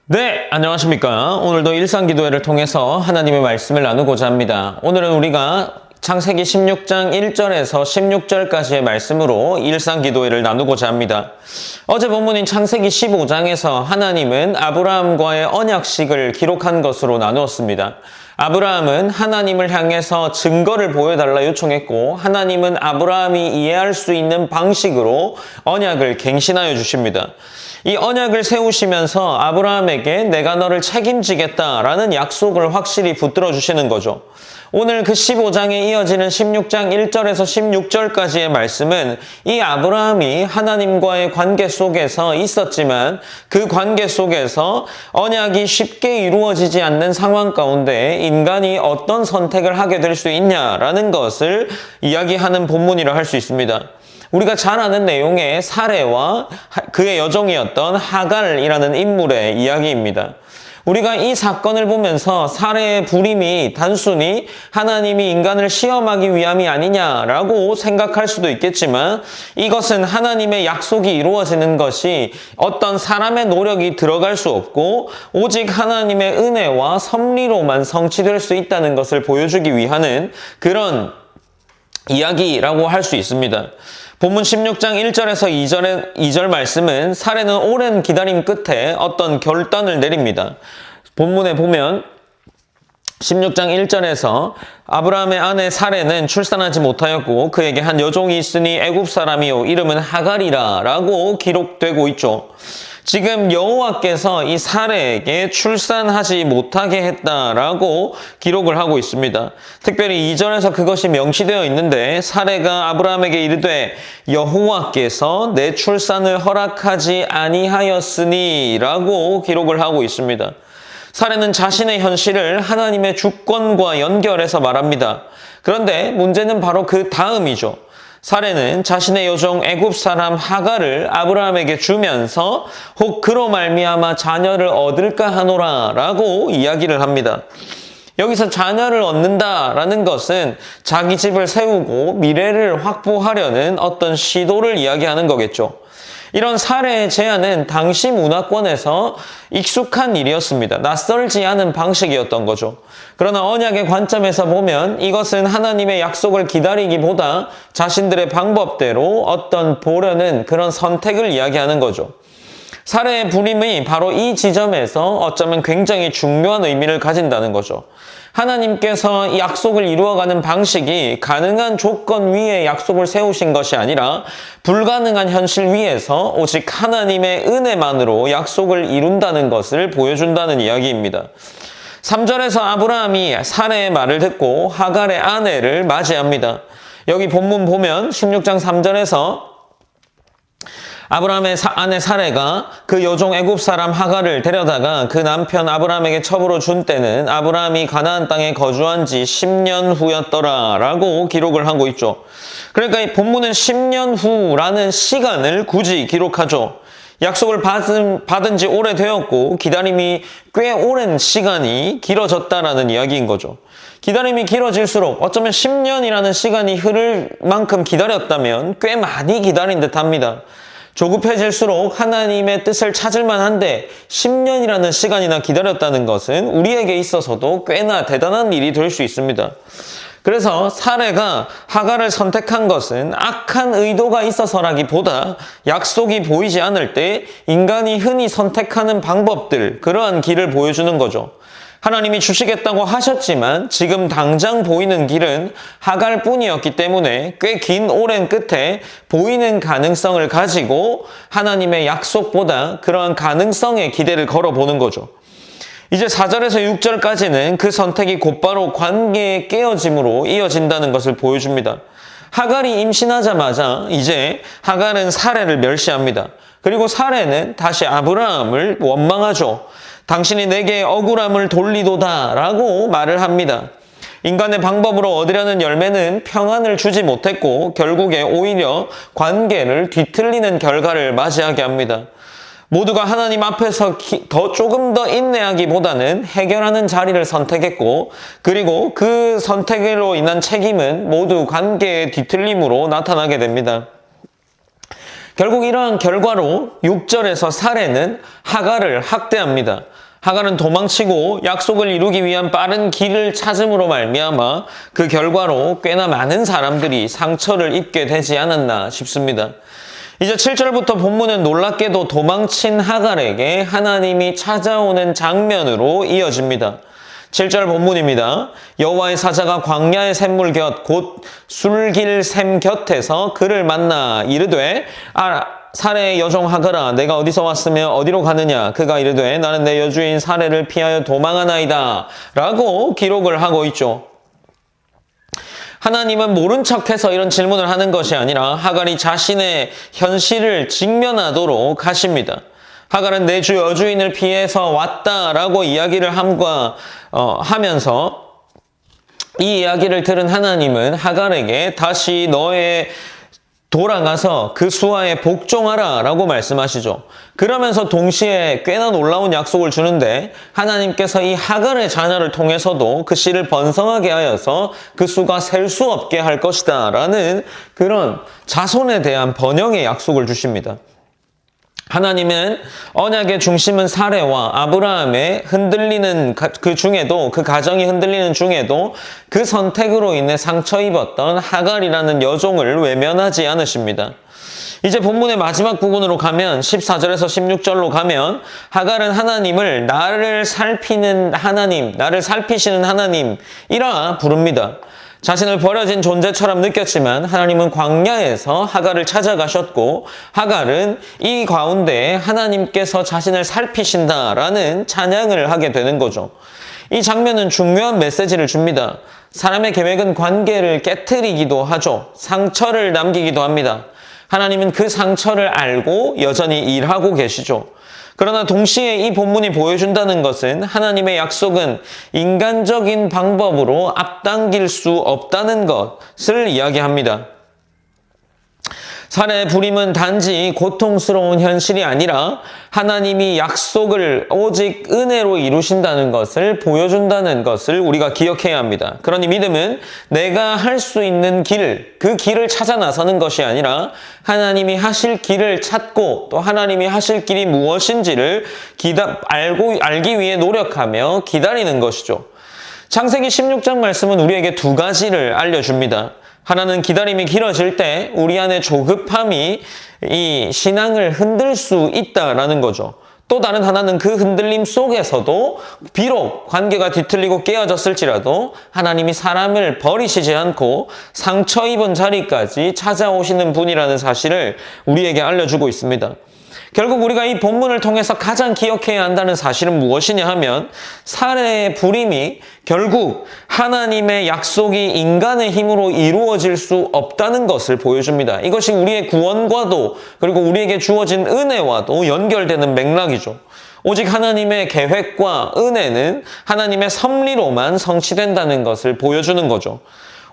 네, 안녕하십니까. 오늘도 일상기도회를 통해서 하나님의 말씀을 나누고자 합니다. 오늘은 우리가 창세기 16장 1절에서 16절까지의 말씀으로 일상기도회를 나누고자 합니다. 어제 본문인 창세기 15장에서 하나님은 아브라함과의 언약식을 기록한 것으로 나누었습니다. 아브라함은 하나님을 향해서 증거를 보여달라 요청했고, 하나님은 아브라함이 이해할 수 있는 방식으로 언약을 갱신하여 주십니다. 이 언약을 세우시면서 아브라함에게 내가 너를 책임지겠다라는 약속을 확실히 붙들어 주시는 거죠. 오늘 그 15장에 이어지는 16장 1절에서 16절까지의 말씀은 이 아브라함이 하나님과의 관계 속에서 있었지만 그 관계 속에서 언약이 쉽게 이루어지지 않는 상황 가운데 인간이 어떤 선택을 하게 될 수 있냐라는 것을 이야기하는 본문이라 할 수 있습니다. 우리가 잘 아는 내용의 사레와 그의 여종이었던 하갈이라는 인물의 이야기입니다. 우리가 이 사건을 보면서 사레의 불임이 단순히 하나님이 인간을 시험하기 위함이 아니냐라고 생각할 수도 있겠지만, 이것은 하나님의 약속이 이루어지는 것이 어떤 사람의 노력이 들어갈 수 없고 오직 하나님의 은혜와 섭리로만 성취될 수 있다는 것을 보여주기 위한 그런 이야기라고 할 수 있습니다. 본문 16장 1절에서 2절 말씀은 사레는 오랜 기다림 끝에 어떤 결단을 내립니다. 본문에 보면 16장 1절에서 아브라함의 아내 사레는 출산하지 못하였고 그에게 한 여종이 있으니 애굽 사람이요 이름은 하갈이라 라고 기록되고 있죠. 지금 여호와께서 이 사레에게 출산하지 못하게 했다라고 기록을 하고 있습니다. 특별히 2절에서 그것이 명시되어 있는데, 사레가 아브라함에게 이르되 여호와께서 내 출산을 허락하지 아니하였으니 라고 기록을 하고 있습니다. 사레는 자신의 현실을 하나님의 주권과 연결해서 말합니다. 그런데 문제는 바로 그 다음이죠. 사레는 자신의 여종 애굽 사람 하갈을 아브라함에게 주면서 혹 그로 말미암아 자녀를 얻을까 하노라 라고 이야기를 합니다. 여기서 자녀를 얻는다라는 것은 자기 집을 세우고 미래를 확보하려는 어떤 시도를 이야기하는 거겠죠. 이런 사례의 제안은 당시 문화권에서 익숙한 일이었습니다. 낯설지 않은 방식이었던 거죠. 그러나 언약의 관점에서 보면 이것은 하나님의 약속을 기다리기보다 자신들의 방법대로 어떤 보려는 그런 선택을 이야기하는 거죠. 사례의 불임이 바로 이 지점에서 어쩌면 굉장히 중요한 의미를 가진다는 거죠. 하나님께서 이 약속을 이루어가는 방식이 가능한 조건 위에 약속을 세우신 것이 아니라 불가능한 현실 위에서 오직 하나님의 은혜만으로 약속을 이룬다는 것을 보여준다는 이야기입니다. 3절에서 아브라함이 사레의 말을 듣고 하갈의 아내를 맞이합니다. 여기 본문 보면 16장 3절에서 아브라함의 아내 사레가 그 여종 애굽 사람 하갈을 데려다가 그 남편 아브라함에게 첩으로 준 때는 아브라함이 가나안 땅에 거주한 지 10년 후였더라 라고 기록을 하고 있죠. 그러니까 이 본문은 10년 후라는 시간을 굳이 기록하죠. 약속을 받은 지 오래되었고 기다림이 꽤 오랜 시간이 길어졌다라는 이야기인 거죠. 기다림이 길어질수록 어쩌면 10년이라는 시간이 흐를 만큼 기다렸다면 꽤 많이 기다린 듯 합니다. 조급해질수록 하나님의 뜻을 찾을 만한데 10년이라는 시간이나 기다렸다는 것은 우리에게 있어서도 꽤나 대단한 일이 될 수 있습니다. 그래서 사레가 하갈을 선택한 것은 악한 의도가 있어서라기보다 약속이 보이지 않을 때 인간이 흔히 선택하는 방법들, 그러한 길을 보여주는 거죠. 하나님이 주시겠다고 하셨지만 지금 당장 보이는 길은 하갈 뿐이었기 때문에 꽤 긴 오랜 끝에 보이는 가능성을 가지고 하나님의 약속보다 그러한 가능성에 기대를 걸어보는 거죠. 이제 4절에서 6절까지는 그 선택이 곧바로 관계의 깨어짐으로 이어진다는 것을 보여줍니다. 하갈이 임신하자마자 이제 하갈은 사레를 멸시합니다. 그리고 사레는 다시 아브라함을 원망하죠. 당신이 내게 억울함을 돌리도다 라고 말을 합니다. 인간의 방법으로 얻으려는 열매는 평안을 주지 못했고 결국에 오히려 관계를 뒤틀리는 결과를 맞이하게 합니다. 모두가 하나님 앞에서 조금 더 인내하기보다는 해결하는 자리를 선택했고, 그리고 그 선택으로 인한 책임은 모두 관계의 뒤틀림으로 나타나게 됩니다. 결국 이러한 결과로 6절에서 사레는 하갈을 학대합니다. 하갈은 도망치고 약속을 이루기 위한 빠른 길을 찾음으로 말미암아 그 결과로 꽤나 많은 사람들이 상처를 입게 되지 않았나 싶습니다. 이제 7절부터 본문은 놀랍게도 도망친 하갈에게 하나님이 찾아오는 장면으로 이어집니다. 7절 본문입니다. 여호와의 사자가 광야의 샘물 곁 곧 술길 샘 곁에서 그를 만나 이르되 사레의 여종 하갈아 내가 어디서 왔으며 어디로 가느냐. 그가 이르되 나는 내 여주인 사레를 피하여 도망하나이다 라고 기록을 하고 있죠. 하나님은 모른 척해서 이런 질문을 하는 것이 아니라 하갈이 자신의 현실을 직면하도록 하십니다. 하갈은 내 주 여주인을 피해서 왔다라고 이야기를 하면서 이 이야기를 들은 하나님은 하갈에게 다시 너의 돌아가서 그 수하에 복종하라 라고 말씀하시죠. 그러면서 동시에 꽤나 놀라운 약속을 주는데 하나님께서 이 하갈의 자녀를 통해서도 그 씨를 번성하게 하여서 그 수가 셀 수 없게 할 것이다 라는 그런 자손에 대한 번영의 약속을 주십니다. 하나님은 언약의 중심은 사레와 아브라함의 흔들리는 그 중에도 그 가정이 흔들리는 중에도 그 선택으로 인해 상처 입었던 하갈이라는 여종을 외면하지 않으십니다. 이제 본문의 마지막 부분으로 가면 14절에서 16절로 가면 하갈은 하나님을 나를 살피는 하나님, 나를 살피시는 하나님이라 부릅니다. 자신을 버려진 존재처럼 느꼈지만 하나님은 광야에서 하갈을 찾아가셨고 하갈은 이 가운데 하나님께서 자신을 살피신다라는 찬양을 하게 되는 거죠. 이 장면은 중요한 메시지를 줍니다. 사람의 계획은 관계를 깨트리기도 하죠. 상처를 남기기도 합니다. 하나님은 그 상처를 알고 여전히 일하고 계시죠. 그러나 동시에 이 본문이 보여준다는 것은 하나님의 약속은 인간적인 방법으로 앞당길 수 없다는 것을 이야기합니다. 사례의 불임은 단지 고통스러운 현실이 아니라 하나님이 약속을 오직 은혜로 이루신다는 것을 보여준다는 것을 우리가 기억해야 합니다. 그러니 믿음은 내가 할 수 있는 길, 그 길을 찾아 나서는 것이 아니라 하나님이 하실 길을 찾고 또 하나님이 하실 길이 무엇인지를 알기 위해 노력하며 기다리는 것이죠. 창세기 16장 말씀은 우리에게 두 가지를 알려줍니다. 하나는 기다림이 길어질 때 우리 안에 조급함이 이 신앙을 흔들 수 있다라는 거죠. 또 다른 하나는 그 흔들림 속에서도 비록 관계가 뒤틀리고 깨어졌을지라도 하나님이 사람을 버리시지 않고 상처 입은 자리까지 찾아오시는 분이라는 사실을 우리에게 알려주고 있습니다. 결국 우리가 이 본문을 통해서 가장 기억해야 한다는 사실은 무엇이냐 하면 사례의 불임이 결국 하나님의 약속이 인간의 힘으로 이루어질 수 없다는 것을 보여줍니다. 이것이 우리의 구원과도 그리고 우리에게 주어진 은혜와도 연결되는 맥락이죠. 오직 하나님의 계획과 은혜는 하나님의 섭리로만 성취된다는 것을 보여주는 거죠.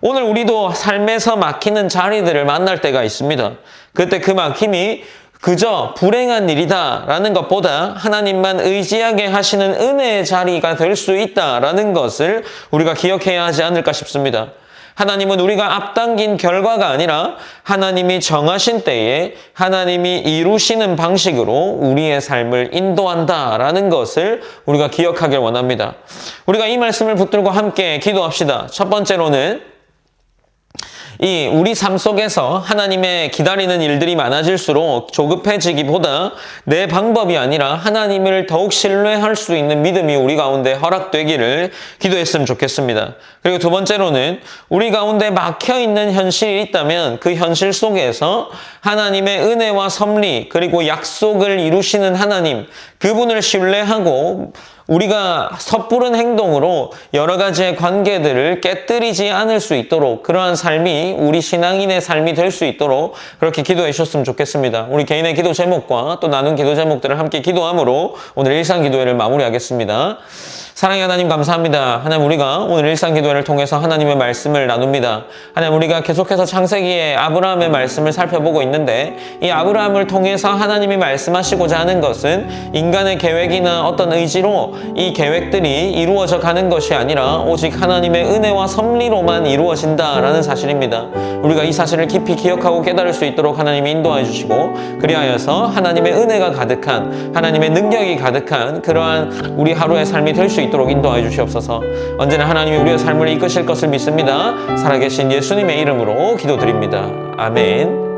오늘 우리도 삶에서 막히는 자리들을 만날 때가 있습니다. 그때 그 막힘이 그저 불행한 일이다 라는 것보다 하나님만 의지하게 하시는 은혜의 자리가 될 수 있다 라는 것을 우리가 기억해야 하지 않을까 싶습니다. 하나님은 우리가 앞당긴 결과가 아니라 하나님이 정하신 때에 하나님이 이루시는 방식으로 우리의 삶을 인도한다 라는 것을 우리가 기억하길 원합니다. 우리가 이 말씀을 붙들고 함께 기도합시다. 첫 번째로는 우리 삶 속에서 하나님의 기다리는 일들이 많아질수록 조급해지기보다 내 방법이 아니라 하나님을 더욱 신뢰할 수 있는 믿음이 우리 가운데 허락되기를 기도했으면 좋겠습니다. 그리고 두 번째로는 우리 가운데 막혀있는 현실이 있다면 그 현실 속에서 하나님의 은혜와 섭리 그리고 약속을 이루시는 하나님, 그분을 신뢰하고 우리가 섣부른 행동으로 여러 가지의 관계들을 깨뜨리지 않을 수 있도록 그러한 삶이 우리 신앙인의 삶이 될 수 있도록 그렇게 기도해 주셨으면 좋겠습니다. 우리 개인의 기도 제목과 또 나눈 기도 제목들을 함께 기도함으로 오늘 일상기도회를 마무리하겠습니다. 사랑의 하나님 감사합니다. 하나님 우리가 오늘 일상기도회를 통해서 하나님의 말씀을 나눕니다. 하나님 우리가 계속해서 창세기의 아브라함의 말씀을 살펴보고 있는데 이 아브라함을 통해서 하나님이 말씀하시고자 하는 것은 인간의 계획이나 어떤 의지로 이 계획들이 이루어져 가는 것이 아니라 오직 하나님의 은혜와 섭리로만 이루어진다라는 사실입니다. 우리가 이 사실을 깊이 기억하고 깨달을 수 있도록 하나님이 인도해 주시고, 그리하여서 하나님의 은혜가 가득한, 하나님의 능력이 가득한 그러한 우리 하루의 삶이 될 수 있도록 인도해 주시옵소서. 언제나 하나님이 우리의 삶을 이끄실 것을 믿습니다. 살아계신 예수님의 이름으로 기도드립니다. 아멘.